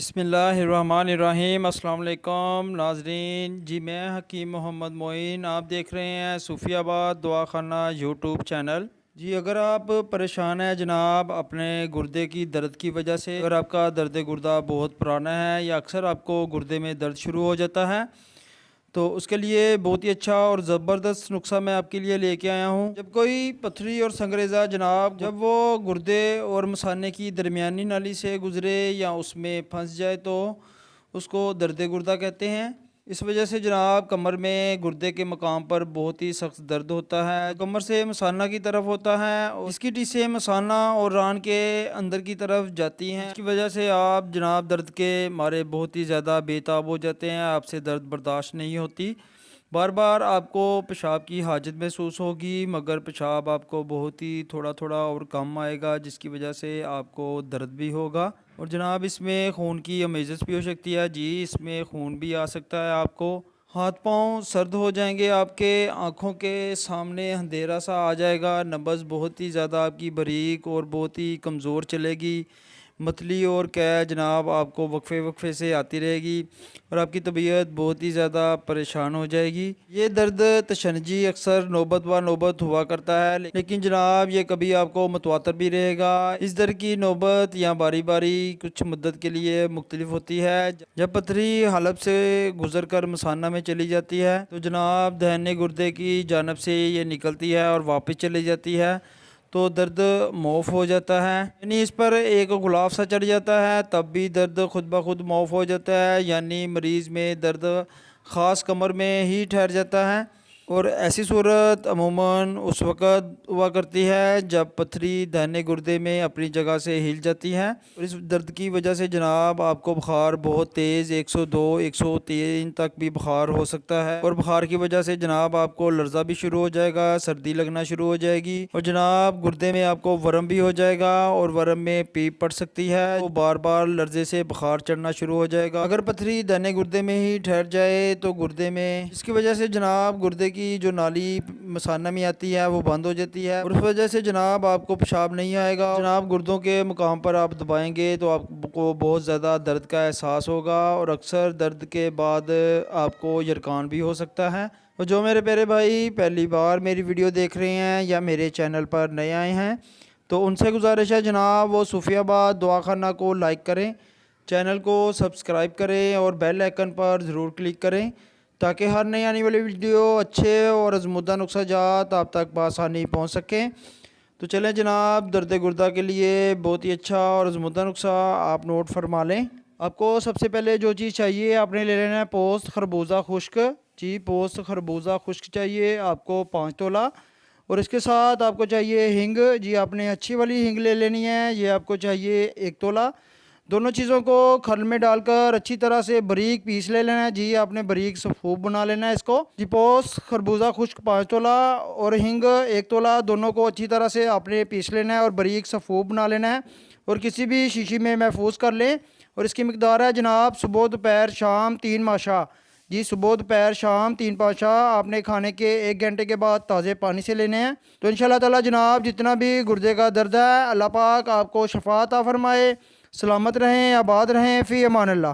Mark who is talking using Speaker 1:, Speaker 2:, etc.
Speaker 1: बिस्मिल्लाहिर्रहमानिर्रहीम। अस्सलाम वालेकुम नाज़रीन। जी मैं हकीम मोहम्मद मोइन, आप देख रहे हैं सूफियाबाद दवाखाना यूट्यूब चैनल। जी अगर आप परेशान हैं जनाब अपने गुर्दे की दर्द की वजह से, अगर आपका दर्द गुर्दा बहुत पुराना है या अक्सर आपको गुर्दे में दर्द शुरू हो जाता है, तो उसके लिए बहुत ही अच्छा और ज़बरदस्त नुस्खा मैं आपके लिए लेके आया हूँ। जब कोई पथरी और संगरेज़ा जनाब जब वो गुर्दे और मसाने की दरमियानी नाली से गुज़रे या उसमें फंस जाए तो उसको दर्द गुर्दा कहते हैं। इस वजह से जनाब कमर में गुर्दे के मकाम पर बहुत ही सख्त दर्द होता है, कमर से मसाना की तरफ होता है और इसकी टिश्सें मसाना और रान के अंदर की तरफ जाती हैं। इसकी वजह से आप जनाब दर्द के मारे बहुत ही ज़्यादा बेताब हो जाते हैं, आपसे दर्द बर्दाश्त नहीं होती। बार बार आपको पेशाब की हाजत महसूस होगी, मगर पेशाब आपको बहुत ही थोड़ा थोड़ा और कम आएगा, जिसकी वजह से आपको दर्द भी होगा। और जनाब इसमें खून की अमेजस भी हो सकती है। जी इसमें खून भी आ सकता है। आपको हाथ पांव सर्द हो जाएंगे, आपके आँखों के सामने अंधेरा सा आ जाएगा, नब्ज़ बहुत ही ज़्यादा आपकी बारीक और बहुत ही कमज़ोर चलेगी। मतली और कै जनाब आपको वक्फे वक्फे से आती रहेगी और आपकी तबीयत बहुत ही ज़्यादा परेशान हो जाएगी। ये दर्द तशनजी अक्सर नौबत व नौबत हुआ करता है, लेकिन जनाब ये कभी आपको मुतवातर भी रहेगा। इस दर्द की नौबत या बारी बारी कुछ मुद्दत के लिए मुख्तलिफ होती है। जब पथरी हलक से गुजर कर मसाना में चली जाती है तो जनाब दहने गुर्दे की जानब से ये निकलती है और वापस चली जाती है, तो दर्द मौफ हो जाता है। यानी इस पर एक गुलाब सा चढ़ जाता है, तब भी दर्द खुद ब खुद मौफ हो जाता है। यानी मरीज़ में दर्द ख़ास कमर में ही ठहर जाता है। और ऐसी सूरत अमूमन उस वक़्त हुआ करती है जब पथरी दाहिने गुर्दे में अपनी जगह से हिल जाती है। और इस दर्द की वजह से जनाब आपको बुखार बहुत तेज़ 102 103 तक भी बुखार हो सकता है। और बुखार की वजह से जनाब आपको लर्जा भी शुरू हो जाएगा, सर्दी लगना शुरू हो जाएगी और जनाब गुर्दे में आपको वर्म भी हो जाएगा और वर्म में पीप पड़ सकती है, तो बार बार लर्जे से बुखार चढ़ना शुरू हो जाएगा। अगर पथरी दाहिने गुर्दे में ही ठहर जाए तो गुर्दे में, इसकी वजह से जनाब गुर्दे की जो नाली मसाना में आती है वो बंद हो जाती है और उस वजह से जनाब आपको पेशाब नहीं आएगा। जनाब गुर्दों के मुकाम पर आप दबाएंगे तो आपको बहुत ज़्यादा दर्द का एहसास होगा और अक्सर दर्द के बाद आपको यरकान भी हो सकता है। और जो मेरे प्यारे भाई पहली बार मेरी वीडियो देख रहे हैं या मेरे चैनल पर नए आए हैं, तो उनसे गुजारिश है जनाब वो सूफियाबाद दवाखाना को लाइक करें, चैनल को सब्सक्राइब करें और बेल आइकन पर ज़रूर क्लिक करें, ताकि हर नई आने वाली वीडियो अच्छे और आजमुदा नुस्खा जात आप तक बआसानी पहुँच सकें। तो चलें जनाब दर्द गुर्दा के लिए बहुत ही अच्छा और आजमुदा नुस्खा आप नोट फरमा लें। आपको सबसे पहले जो चीज़ चाहिए आपने ले लेना है पोस्त खरबूजा खुश्क। जी पोस्त खरबूजा खुश्क चाहिए आपको 5 तोला। और इसके साथ आपको चाहिए हिंग। जी आपने अच्छी वाली हिंग ले लेनी है, ये आपको चाहिए 1 तोला। दोनों चीज़ों को खल में डालकर अच्छी तरह से बारीक पीस ले लेना है। जी आपने बारीक सफूब बना लेना है इसको। जी पोस्त खरबूजा खुश्क 5 तोला और हिंग 1 तोला, दोनों को अच्छी तरह से आपने पीस लेना है और बारीक सफूब बना लेना है और किसी भी शीशी में महफूज कर लें। और इसकी मकदार है जनाब सुबह दोपहर शाम 3 माशा। जी सुबह दोपहर शाम 3 पाशा आपने खाने के 1 घंटे के बाद ताज़े पानी से लेने हैं। तो इंशाल्लाह ताला जनाब जितना भी गुर्दे का दर्द है अल्लाह पाक आपको शफा अता फरमाए। सलामत रहें, आबाद रहें, फ़ी अमान अल्लाह।